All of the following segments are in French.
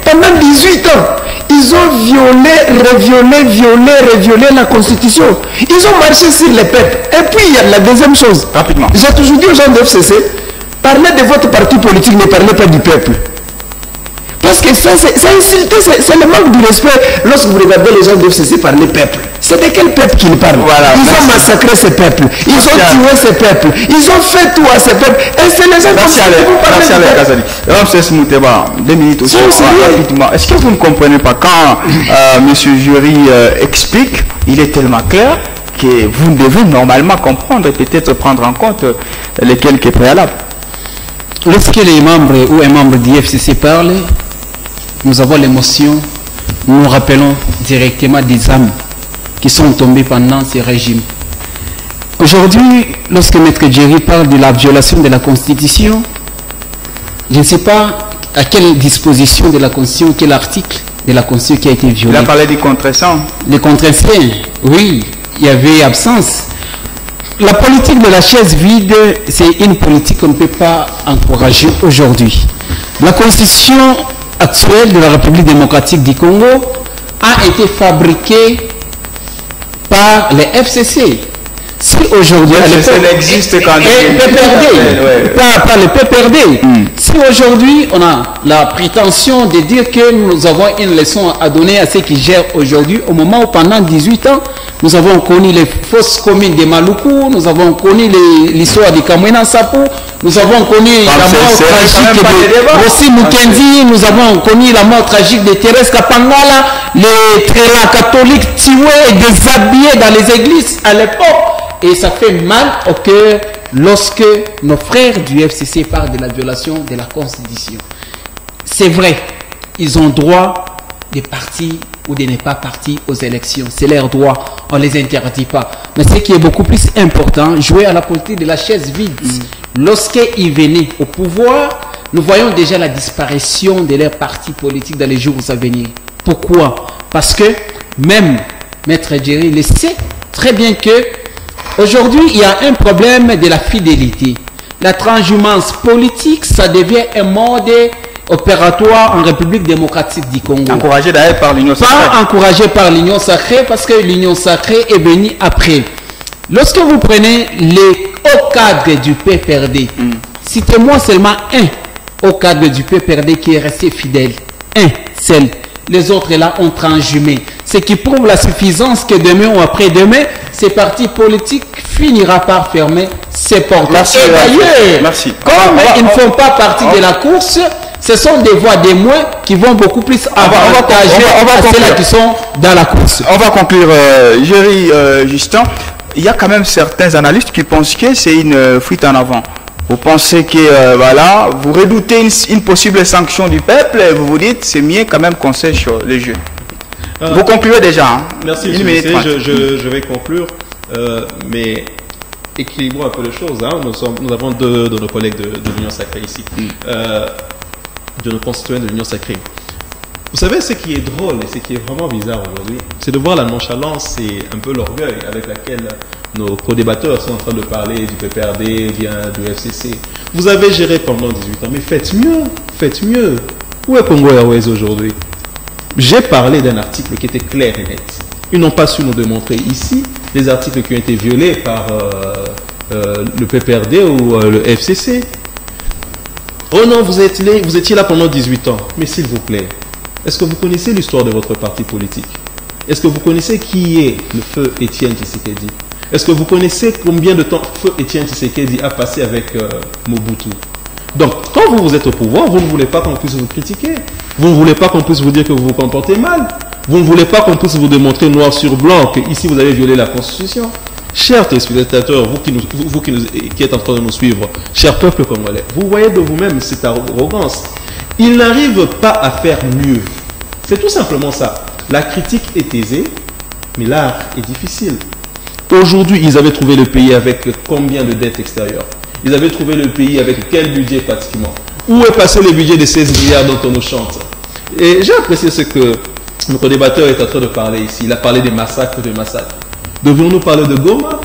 pendant 18 ans, ils ont violé la Constitution. Ils ont marché sur les peuples. Et puis, il y a la deuxième chose. Rapidement. J'ai toujours dit aux gens de FCC, parlez de votre parti politique, ne parlez pas du peuple. Parce que ça insulte, c'est le manque de respect lorsque vous regardez les gens de FCC parler peuple. C'est de quel peuple qu'ils parlent? Voilà, ils ont massacré ces peuples, ils ont tué ces peuples, ils ont fait tout à ces peuples. Et c'est les gens qui parlent Kazali. Ramsès Mouteba, 2 minutes aussi. Rapidement. Est-ce que vous ne comprenez pas quand M. Jury explique, il est tellement clair que vous devez normalement comprendre et peut-être prendre en compte les quelques préalables. Lorsque les membres ou un membre du FCC parle, nous avons l'émotion, nous nous rappelons directement des âmes qui sont tombées pendant ces régimes. Aujourd'hui, lorsque Maître Jerry parle de la violation de la Constitution, je ne sais pas à quelle disposition de la Constitution, quel article de la Constitution qui a été violé. Il a parlé des contreseins. Les contreseins, oui, il y avait absence. La politique de la chaise vide, c'est une politique qu'on ne peut pas encourager aujourd'hui. La Constitution actuelle de la République démocratique du Congo a été fabriquée par les FCC. Si aujourd'hui, elle existe quand même. Pas le PPRD. Si aujourd'hui, on a la prétention de dire que nous avons une leçon à donner à ceux qui gèrent aujourd'hui, au moment où pendant 18 ans, nous avons connu les fausses communes de Maluku, nous avons connu l'histoire de Kamwena Sapou, nous avons connu la mort tragique de Rossi Mukendi, nous avons connu la mort tragique de Thérèse Kapangala, les trélats catholiques tués et déshabillés dans les églises à l'époque. Et ça fait mal au cœur lorsque nos frères du FCC parlent de la violation de la Constitution. C'est vrai, ils ont droit de partir ou de ne pas partir aux élections. C'est leur droit, on ne les interdit pas. Mais ce qui est beaucoup plus important, jouer à la politique de la chaise vide. Lorsqu'ils venaient au pouvoir, nous voyons déjà la disparition de leurs partis politiques dans les jours à venir. Pourquoi? Parce que même Maître Jerry le sait très bien que aujourd'hui, il y a un problème de la fidélité. La transhumance politique, ça devient un mode opératoire en République démocratique du Congo. Encouragé d'ailleurs par l'Union sacrée. Pas encouragé par l'Union sacrée, parce que l'Union sacrée est venue après. Lorsque vous prenez les hauts cadres du PPRD, citez-moi seulement un haut cadre du PPRD qui est resté fidèle. Un seul. Les autres là ont transhumé. Ce qui prouve la suffisance que demain ou après-demain, ces partis politiques finira par fermer ses portes. Merci, et d'ailleurs, comme ils ne font pas partie de la course, ce sont des voix des moins qui vont beaucoup plus avantager ceux-là qui sont dans la course. On va conclure, Jerry Justin. Il y a quand même certains analystes qui pensent que c'est une fuite en avant. Vous pensez que, voilà, vous redoutez une possible sanction du peuple et vous vous dites c'est mieux quand même qu'on sèche les jeux. Vous concluez déjà. Hein? Merci, je vais conclure, mais équilibrons un peu les choses. Hein? Nous avons deux de nos collègues de l'Union sacrée ici, de nos concitoyens de l'Union sacrée. Vous savez, ce qui est drôle et ce qui est vraiment bizarre aujourd'hui, c'est de voir la nonchalance et un peu l'orgueil avec laquelle nos co-débatteurs sont en train de parler du PPRD, bien du FCC. Vous avez géré pendant 18 ans, mais faites mieux, faites mieux. Où est Congo Airways aujourd'hui? J'ai parlé d'un article qui était clair et net. Ils n'ont pas su nous démontrer ici les articles qui ont été violés par le PPRD ou le FCC. Oh non, vous étiez là pendant 18 ans. Mais s'il vous plaît, est-ce que vous connaissez l'histoire de votre parti politique? Est-ce que vous connaissez qui est le feu Étienne Tshisekedi? Est-ce que vous connaissez combien de temps feu Étienne Tshisekedi a passé avec Mobutu? Donc, quand vous êtes au pouvoir, vous ne voulez pas qu'on puisse vous critiquer. Vous ne voulez pas qu'on puisse vous dire que vous vous comportez mal. Vous ne voulez pas qu'on puisse vous démontrer noir sur blanc que ici vous avez violé la Constitution. Chers téléspectateurs, vous qui êtes en train de nous suivre, cher peuple congolais, vous voyez de vous-même cette arrogance. Ils n'arrivent pas à faire mieux. C'est tout simplement ça. La critique est aisée, mais l'art est difficile. Aujourd'hui, ils avaient trouvé le pays avec combien de dettes extérieures? Ils avaient trouvé le pays avec quel budget pratiquement? Où est passé le budget de 16 milliards dont on nous chante? Et j'ai apprécié ce que notre débatteur est en train de parler ici. Il a parlé des massacres. Devons-nous parler de Goma?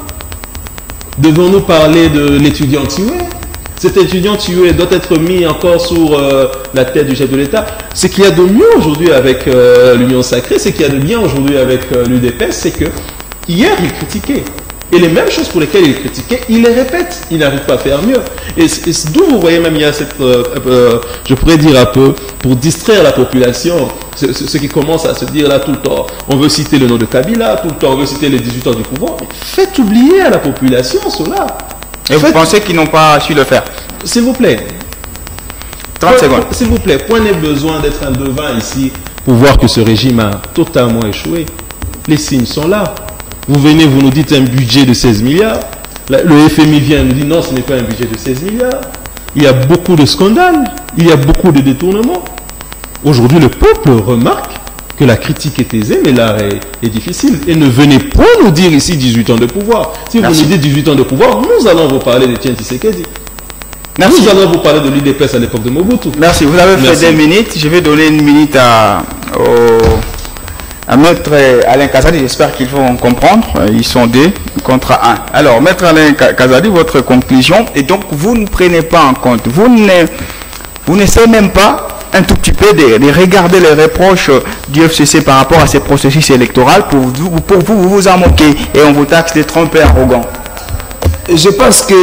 Devons-nous parler de l'étudiant tué? Cet étudiant tué doit être mis encore sur la tête du chef de l'État. Ce qu'il y a de mieux aujourd'hui avec l'Union Sacrée, ce qu'il y a de bien aujourd'hui avec l'UDPS, c'est que hier, il critiquait. Et les mêmes choses pour lesquelles il critiquait, il les répète. Il n'arrive pas à faire mieux. Et d'où vous voyez même, il y a cette, je pourrais dire un peu, pour distraire la population, ce qui commence à se dire là tout le temps. On veut citer le nom de Kabila, tout le temps on veut citer les 18 ans du pouvoir. Faites oublier à la population cela. Et vous pensez qu'ils n'ont pas su le faire? S'il vous plaît. 30 secondes. S'il vous plaît, point n'est besoin d'être un devin ici pour voir que ce régime a totalement échoué. Les signes sont là. Vous venez, vous nous dites un budget de 16 milliards. Le FMI vient et nous dit non, ce n'est pas un budget de 16 milliards. Il y a beaucoup de scandales, il y a beaucoup de détournements. Aujourd'hui, le peuple remarque que la critique est aisée, mais l'art est difficile. Et ne venez pas nous dire ici 18 ans de pouvoir. Si vous nous dites 18 ans de pouvoir, nous allons vous parler de Tiens Tshisekedi. Merci. Nous allons vous parler de l'UDPS à l'époque de Mobutu. Merci, vous avez fait 2 minutes. Je vais donner 1 minute à Maître Alain Kazadi. J'espère qu'ils vont comprendre. Ils sont 2 contre 1. Alors, Maître Alain Kazadi, votre conclusion. Et donc, vous ne prenez pas en compte. Vous n'essayez même pas un tout petit peu de regarder les reproches du FCC par rapport à ces processus électoraux. Pour vous vous en moquez et on vous taxe de trompés arrogants. Je pense que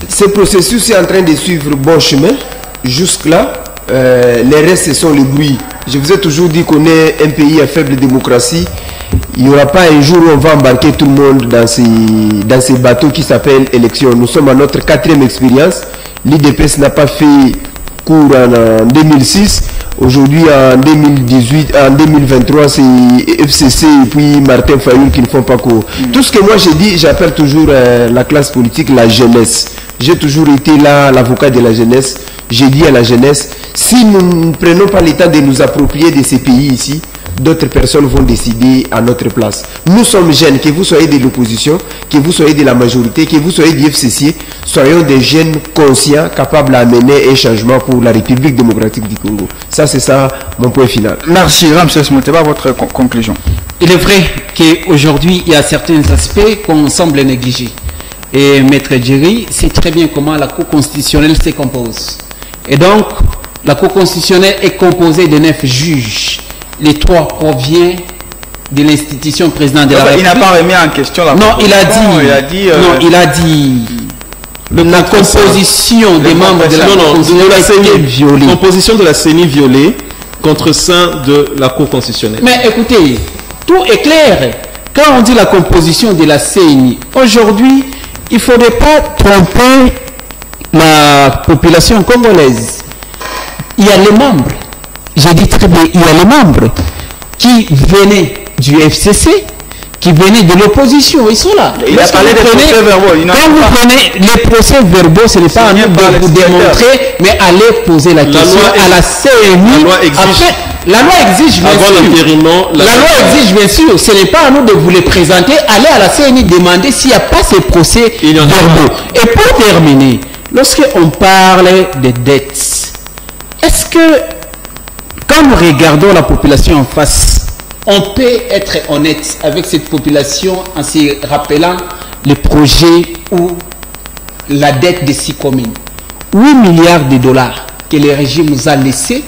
ce processus est en train de suivre bon chemin. Jusque-là, les restes sont les bruits. Je vous ai toujours dit qu'on est un pays à faible démocratie. Il n'y aura pas un jour où on va embarquer tout le monde dans ces bateaux qui s'appellent élections. Nous sommes à notre 4e expérience. L'IDPS n'a pas fait cours en 2006. Aujourd'hui, en 2018, en 2023, c'est FCC et puis Martin Fayoul qui ne font pas cours. Tout ce que moi j'ai dit, j'appelle toujours la classe politique la jeunesse. J'ai toujours été là, l'avocat de la jeunesse. J'ai dit à la jeunesse, si nous ne prenons pas le temps de nous approprier de ces pays ici, d'autres personnes vont décider à notre place. Nous sommes jeunes, que vous soyez de l'opposition, que vous soyez de la majorité, que vous soyez du FCC, soyons des jeunes conscients, capables d'amener un changement pour la République démocratique du Congo. Ça, c'est ça mon point final. Merci, Ramsès Mouteba, votre conclusion. Il est vrai qu'aujourd'hui, il y a certains aspects qu'on semble négliger. Et Maître Djeri sait très bien comment la Cour constitutionnelle se compose. Et donc, la Cour constitutionnelle est composée de 9 juges. Les 3 proviennent de l'institution président de la République. Il n'a pas remis en question la Non, il a dit la composition des membres de la Cour constitutionnelle violée. Composition de la CENI violée contre sein de la Cour constitutionnelle. Mais écoutez, tout est clair. Quand on dit la composition de la CENI, aujourd'hui, il ne faudrait pas tromper la population congolaise. Il y a les membres, j'ai dit très bien, il y a les membres qui venaient du FCC, qui venaient de l'opposition, ils sont là. Il a parlé des procès verbaux. Quand vous prenez les procès verbaux, ce n'est pas à nous de vous démontrer, mais allez poser la question à la CNI. La loi exige. La loi exige, bien sûr. La loi exige, bien sûr. Ce n'est pas à nous de vous les présenter. Allez à la CNI demander s'il n'y a pas ces procès verbaux. Et pour terminer, lorsqu'on parle des dettes, est-ce que, quand nous regardons la population en face, on peut être honnête avec cette population en se rappelant les projets ou la dette des 6 communes? 8 milliards de dollars que le régime nous a laissés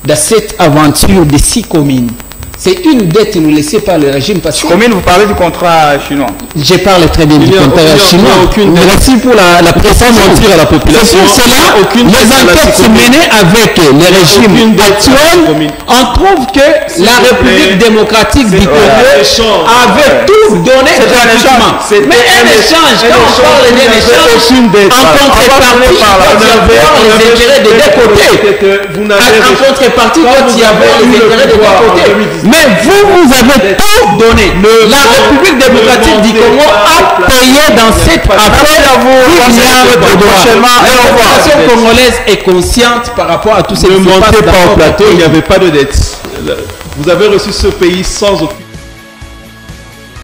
dans cette aventure des 6 communes. C'est une dette nous laissée par le régime parce que... Combien vous parlez du contrat chinois? J'ai parlé très bien du contrat chinois. Merci pour la précision. Mentir à la population. C'est pour cela, les enquêtes menées avec les régimes actuels, on trouve que la République démocratique du Congo avait tout donné gratuitement. Mais un échange, quand on parle d'un échange, en contrepartie, il y avait les intérêts des deux côtés. En contrepartie, quand il y avait les intérêts des deux côtés. Mais vous avez tout donné. La République démocratique du Congo a payé dans cette affaire 8 milliards de dollars. La population congolaise est consciente par rapport à tout ce qui se passe dans pas au plateau, il n'y avait pas de dette. Vous avez reçu ce pays sans aucune